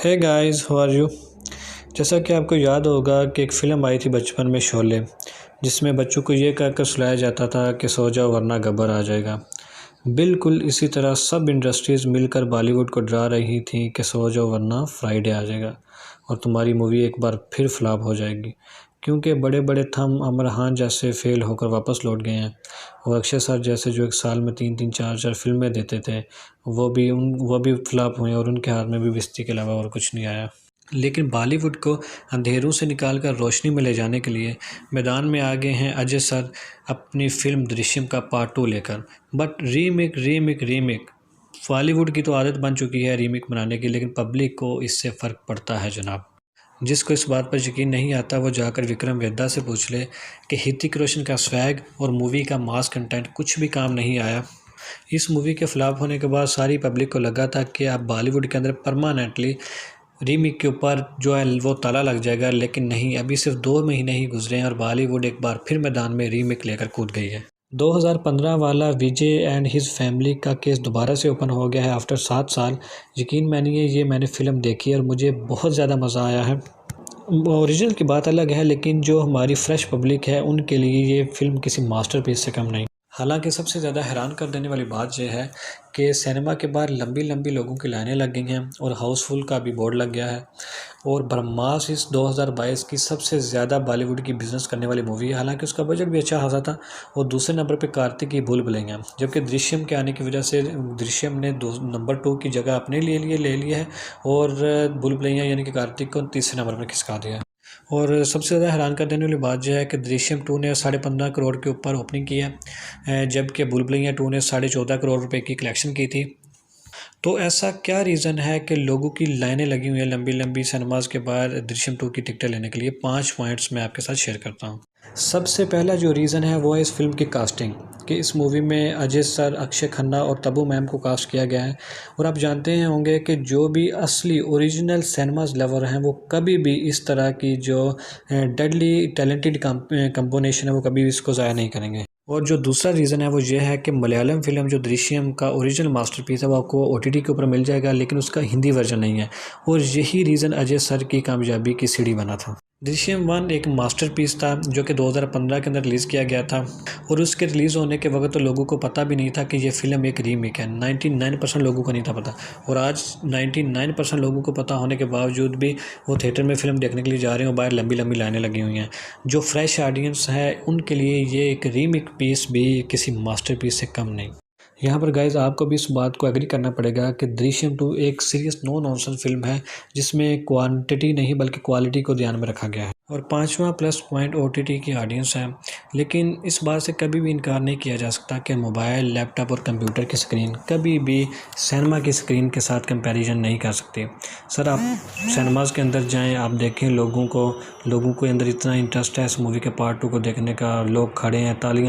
Hey guys, how are you. जैसा कि आपको याद होगा कि एक फ़िल्म आई थी बचपन में, शोले, जिसमें बच्चों को ये कहकर सुलाया जाता था कि सो जाओ वरना गब्बर आ जाएगा। बिल्कुल इसी तरह सब इंडस्ट्रीज़ मिलकर बॉलीवुड को डरा रही थी कि सो जाओ वरना फ्राइडे आ जाएगा और तुम्हारी मूवी एक बार फिर फ्लॉप हो जाएगी, क्योंकि बड़े बड़े थम अमर खान जैसे फेल होकर वापस लौट गए हैं और अक्षय सर जैसे जो एक साल में 3-3 4-4 फिल्में देते थे वो भी फ्लॉप हुए और उनके हाथ में भी बेइज्जती के अलावा और कुछ नहीं आया। लेकिन बॉलीवुड को अंधेरों से निकालकर रोशनी में ले जाने के लिए मैदान में आ गए हैं अजय सर अपनी फ़िल्म दृश्यम का पार्ट 2 लेकर। But remake remake remake Bollywood की तो आदत बन चुकी है रीमेक बनाने की, लेकिन पब्लिक को इससे फ़र्क पड़ता है जनाब। जिसको इस बात पर यकीन नहीं आता वो जाकर विक्रम वेदा से पूछ ले कि ऋतिक रोशन का स्वैग और मूवी का मास कंटेंट कुछ भी काम नहीं आया। इस मूवी के फ्लॉप होने के बाद सारी पब्लिक को लगा था कि अब बॉलीवुड के अंदर परमानेंटली रीमेक के ऊपर जो है वो ताला लग जाएगा, लेकिन नहीं, अभी सिर्फ 2 महीने ही गुजरे हैं और बॉलीवुड एक बार फिर मैदान में रीमेक लेकर कूद गई है। 2015 वाला विजय एंड हिज फैमिली का केस दोबारा से ओपन हो गया है आफ्टर 7 साल। यकीन मानिए ये मैंने फ़िल्म देखी और मुझे बहुत ज़्यादा मज़ा आया है। ओरिजिनल की बात अलग है, लेकिन जो हमारी फ्रेश पब्लिक है उनके लिए ये फ़िल्म किसी मास्टरपीस से कम नहीं। हालांकि सबसे ज़्यादा हैरान कर देने वाली बात यह है कि सिनेमा के बाहर लंबी लंबी लोगों की लाइनें लग गई हैं और हाउसफुल का भी बोर्ड लग गया है। और ब्रह्मास इस 2022 की सबसे ज़्यादा बॉलीवुड की बिज़नेस करने वाली मूवी है। हालांकि उसका बजट भी अच्छा खासा था। और दूसरे नंबर पे कार्तिक की भूल भुलैया, जबकि दृश्यम के आने की वजह से दृश्यम ने नंबर 2 की जगह अपने लिए ले ली है और भूल भुलैया यानी कि कार्तिक को तीसरे नंबर पर खिसका दिया है। और सबसे ज़्यादा हैरान कर देने वाली बात यह है कि दृश्यम 2 ने 15.5 करोड़ के ऊपर ओपनिंग की है, जबकि भूल भुलैया 2 ने 14.5 करोड़ रुपए की कलेक्शन की थी। तो ऐसा क्या रीज़न है कि लोगों की लाइनें लगी हुई हैं लंबी लंबी सिनेमाज के बाहर दृश्यम 2 की टिकटें लेने के लिए? 5 पॉइंट्स मैं आपके साथ शेयर करता हूँ। सबसे पहला जो रीज़न है वो है इस फिल्म की कास्टिंग, कि इस मूवी में अजय सर, अक्षय खन्ना और तब्बू मैम को कास्ट किया गया है। और आप जानते हैं होंगे कि जो भी असली ओरिजिनल सिनेमाज लवर हैं वो कभी भी इस तरह की जो डेडली टैलेंटेड कम्पोनेशन है वो कभी भी इसको ज़ाया नहीं करेंगे। और जो दूसरा रीज़न है वो ये है कि मलयालम फ़िल्म जो दृश्यम का ओरिजिनल मास्टरपीस है वो आपको ओटीटी के ऊपर मिल जाएगा, लेकिन उसका हिंदी वर्जन नहीं है। और यही रीज़न अजय सर की कामयाबी की सीढ़ी बना था। दृश्यम 1 एक मास्टरपीस था जो कि 2015 के अंदर रिलीज़ किया गया था और उसके रिलीज़ होने के वक्त तो लोगों को पता भी नहीं था कि ये फ़िल्म एक रीमेक है। 99% लोगों को नहीं था पता, और आज 99% लोगों को पता होने के बावजूद भी वो थिएटर में फ़िल्म देखने के लिए जा रहे हैं और बाहर लंबी लंबी लाइनें लगी हुई हैं। जो फ्रेश ऑडियंस है उनके लिए ये एक रीमेक पीस भी किसी मास्टरपीस से कम नहीं। यहाँ पर गाइज आपको भी इस बात को एग्री करना पड़ेगा कि दृश्यम 2 एक सीरियस नो नॉनसेंस फिल्म है जिसमें क्वांटिटी नहीं बल्कि क्वालिटी को ध्यान में रखा गया है। और 5वां प्लस पॉइंट ओटीटी की ऑडियंस है, लेकिन इस बात से कभी भी इनकार नहीं किया जा सकता कि मोबाइल, लैपटॉप और कंप्यूटर की स्क्रीन कभी भी सिनेमा की स्क्रीन के साथ कंपैरिजन नहीं कर सकती। सर आप सिनेमाज के अंदर जाएं, आप देखें लोगों के अंदर इतना इंटरेस्ट है इस मूवी के पार्ट 2 को देखने का, लोग खड़े हैं, तालियां